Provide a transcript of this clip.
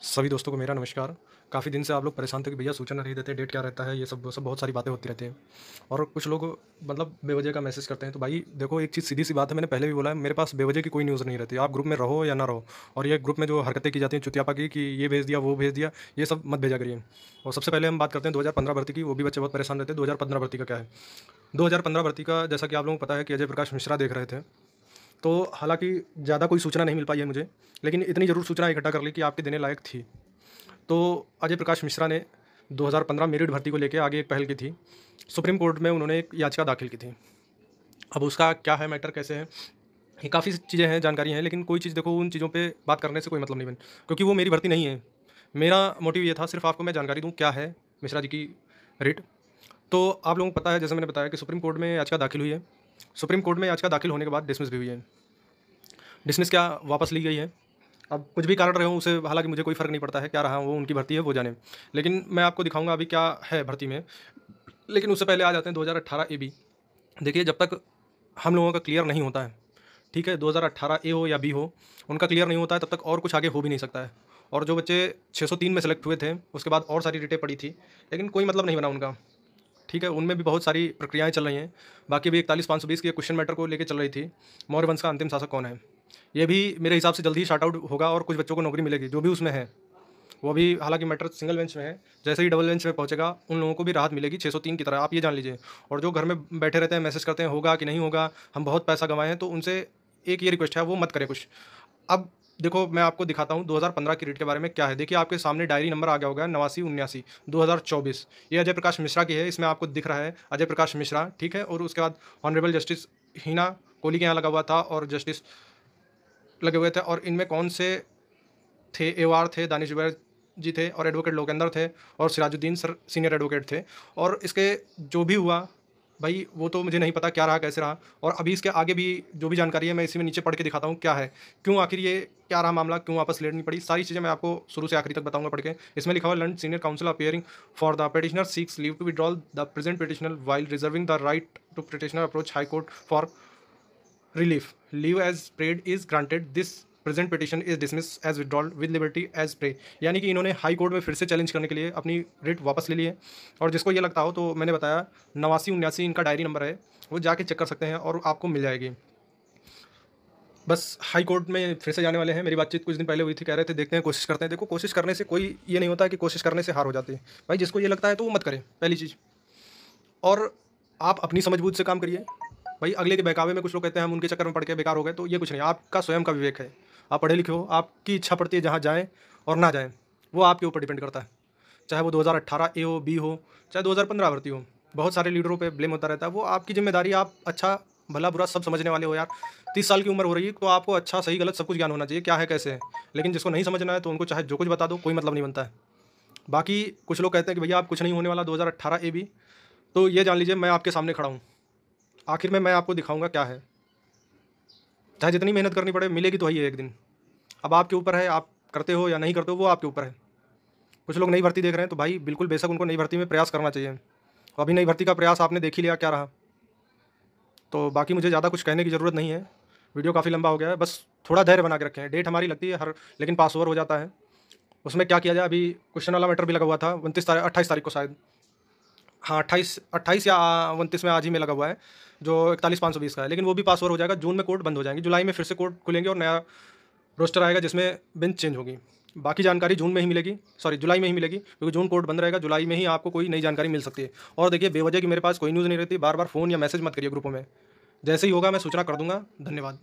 सभी दोस्तों को मेरा नमस्कार। काफ़ी दिन से आप लोग परेशान थे कि भैया सूचना नहीं देते, डेट क्या रहता है, ये सब वो सब बहुत सारी बातें होती रहती हैं। और कुछ लोग मतलब बेवजह का मैसेज करते हैं। तो भाई देखो, एक चीज़ सीधी-सी बात है, मैंने पहले भी बोला है, मेरे पास बेवजह की कोई न्यूज़ नहीं रहती। आप ग्रुप में रहो या ना रहो। और ये ग्रुप में जो हरकतें की जाती हैं चुतियापा की कि ये भेज दिया, वो भेज दिया, ये सब मत भेजा करिए। और सबसे पहले हम बात करते हैं 2015 भर्ती की, वो भी बच्चे बहुत परेशान रहते हैं। 2015 भर्ती का क्या है? 2015 भर्ती का जैसा कि आप लोगों को पता है कि अजय प्रकाश मिश्रा देख रहे थे। तो हालाँकि ज़्यादा कोई सूचना नहीं मिल पाई है मुझे, लेकिन इतनी ज़रूर सूचना इकट्ठा कर ली कि आपके देने लायक थी। तो अजय प्रकाश मिश्रा ने 2015 मेरिट भर्ती को लेके आगे एक पहल की थी। सुप्रीम कोर्ट में उन्होंने एक याचिका दाखिल की थी। अब उसका क्या है मैटर, कैसे है, ये काफ़ी चीज़ें हैं, जानकारी हैं, लेकिन कोई चीज़ देखो, उन चीज़ों पे बात करने से कोई मतलब नहीं क्योंकि वो मेरी भर्ती नहीं है। मेरा मोटिव ये था, सिर्फ़ आपको मैं जानकारी दूँ क्या है मिश्रा जी की रिट। तो आप लोगों को पता है, जैसे मैंने बताया कि सुप्रीम कोर्ट में याचिका दाखिल हुई है। सुप्रीम कोर्ट में याचिका दाखिल होने के बाद डिसमिस भी हुई है। डिसमिस क्या, वापस ली गई है। अब कुछ भी कारण रहे हों उसे, हालाँकि मुझे कोई फ़र्क नहीं पड़ता है, क्या रहा वो उनकी भर्ती है, वो जाने। लेकिन मैं आपको दिखाऊँगा अभी क्या है भर्ती में। लेकिन उससे पहले आ जाते हैं 2018 ए बी। देखिए, जब तक हम लोगों का क्लियर नहीं होता है, ठीक है, 2018 ए हो या बी हो, उनका क्लियर नहीं होता है, तब तक और कुछ आगे हो भी नहीं सकता है। और जो बच्चे 603 में सेलेक्ट हुए थे, उसके बाद और सारी रिटें पड़ी थी, लेकिन कोई मतलब नहीं बना उनका। ठीक है, उनमें भी बहुत सारी प्रक्रियाएँ चल रही हैं। बाकी भी 41,520 की एक क्वेश्चन मैटर को लेके चल रही थी, मौर्य वंश का अंतिम शासक कौन है? ये भी मेरे हिसाब से जल्द ही सॉर्ट आउट होगा और कुछ बच्चों को नौकरी मिलेगी, जो भी उसमें है। वो भी हालाँकि मैटर सिंगल बेंच में है, जैसे ही डबल बेंच में पहुँचेगा, उन लोगों को भी राहत मिलेगी 603 की तरह, आप ये जान लीजिए। और जो घर में बैठे रहते हैं, मैसेज करते हैं, होगा कि नहीं होगा, हम बहुत पैसा कमाए हैं, तो उनसे एक ये रिक्वेस्ट है, वो मत करें कुछ। अब देखो, मैं आपको दिखाता हूँ 2015 की रीट के बारे में क्या है। देखिए, आपके सामने डायरी नंबर आ गया होगा 8979 2024। ये अजय प्रकाश मिश्रा की है, इसमें आपको दिख रहा है अजय प्रकाश मिश्रा, ठीक है। और उसके बाद ऑनरेबल जस्टिस हिना कोहली के यहाँ लगा हुआ था और जस्टिस लगे हुए थे। और इनमें कौन से थे? एवार थे, दानिश जुबैर जी थे और एडवोकेट लोकेंदर थे और सिराजुद्दीन सर सीनियर एडवोकेट थे। और इसके जो भी हुआ भाई, वो तो मुझे नहीं पता क्या रहा, कैसे रहा। और अभी इसके आगे भी जो भी जानकारी है, मैं इसी में नीचे पढ़ के दिखाता हूँ क्या है, क्यों आखिर ये क्या रहा मामला, क्यों वापस लेनी पड़ी, सारी चीज़ें मैं आपको शुरू से आखिरी तक बताऊंगा पढ़ के। इसमें लिखा हुआ, learned senior counsel appearing for the petitioner seeks leave to withdrawal the present petitioner while reserving the right to petitioner approach high court for relief. Leave as prayed is granted, this present petition is dismiss as withdrawal with liberty as pray. यानी कि इन्होंने high court में फिर से challenge करने के लिए अपनी रिट वापस ले ली है। और जिसको ये लगता हो, तो मैंने बताया 8979 इनका डायरी नंबर है, वो जाके चेक कर सकते हैं और आपको मिल जाएगी। बस हाई कोर्ट में फिर से जाने वाले हैं। मेरी बातचीत कुछ दिन पहले हुई थी, कह रहे थे देखते हैं, कोशिश करते हैं। देखो, कोशिश करने से कोई ये नहीं होता कि कोशिश करने से हार हो जाती है। भाई, जिसको ये लगता है तो वो मत करे, पहली चीज़। और आप अपनी समझ-बूझ से काम करिए। भाई, अगले के बहकावे में कुछ लोग कहते हैं हम उनके चक्कर में पड़ के बेकार हो गए, तो ये कुछ नहीं, आपका स्वयं का विवेक है। आप पढ़े लिखे हो, आपकी इच्छा पड़ती है जहाँ जाएँ और ना जाएँ, वो आपके ऊपर डिपेंड करता है। चाहे वो 2018 ए हो, बी हो, चाहे 2015 भर्ती हो। बहुत सारे लीडरों पे ब्लेम होता रहता है, वो आपकी ज़िम्मेदारी। आप अच्छा, भला-बुरा सब समझने वाले हो यार। 30 साल की उम्र हो रही है, तो आपको अच्छा, सही, गलत सब कुछ ज्ञान होना चाहिए, क्या है, कैसे है। लेकिन जिसको नहीं समझना है, तो उनको चाहे जो कुछ बता दो, कोई मतलब नहीं बनता है। बाकी कुछ लोग कहते हैं कि भैया आप कुछ नहीं होने वाला 2018 ए बी, तो ये जान लीजिए मैं आपके सामने खड़ा हूँ। आखिर में मैं आपको दिखाऊँगा क्या है। चाहे जितनी मेहनत करनी पड़े, मिलेगी तो वही है एक दिन। अब आपके ऊपर है, आप करते हो या नहीं करते हो, वो आपके ऊपर है। कुछ लोग नई भर्ती देख रहे हैं, तो भाई बिल्कुल बेशक उनको नई भर्ती में प्रयास करना चाहिए। अभी नई भर्ती का प्रयास आपने देख ही लिया क्या रहा। तो बाकी मुझे ज़्यादा कुछ कहने की ज़रूरत नहीं है। वीडियो काफ़ी लंबा हो गया है, बस थोड़ा धैर्य बना के रखें। डेट हमारी लगती है हर, लेकिन पास ओवर हो जाता है। उसमें क्या किया जाए, अभी क्वेश्चन वाला मैटर भी लगा हुआ था 28 तारीख को शायद। हाँ, 28 या 29 में, आज ही में लगा हुआ है, जो 41,520 का है। लेकिन वो भी पास ओवर हो जाएगा। जून में कोर्ट बंद हो जाएंगे, जुलाई में फिर से कोर्ट खुलेंगे और नया रोस्टर आएगा जिसमें बेंच चेंज होगी। बाकी जानकारी जून में ही मिलेगी, सॉरी जुलाई में ही मिलेगी, क्योंकि जून कोर्ट बंद रहेगा, जुलाई में ही आपको कोई नई जानकारी मिल सकती है। और देखिए, बेवजह की मेरे पास कोई न्यूज़ नहीं रहती, बार बार फ़ोन या मैसेज मत करिए ग्रुपों में। जैसे ही होगा मैं सूचना कर दूंगा। धन्यवाद।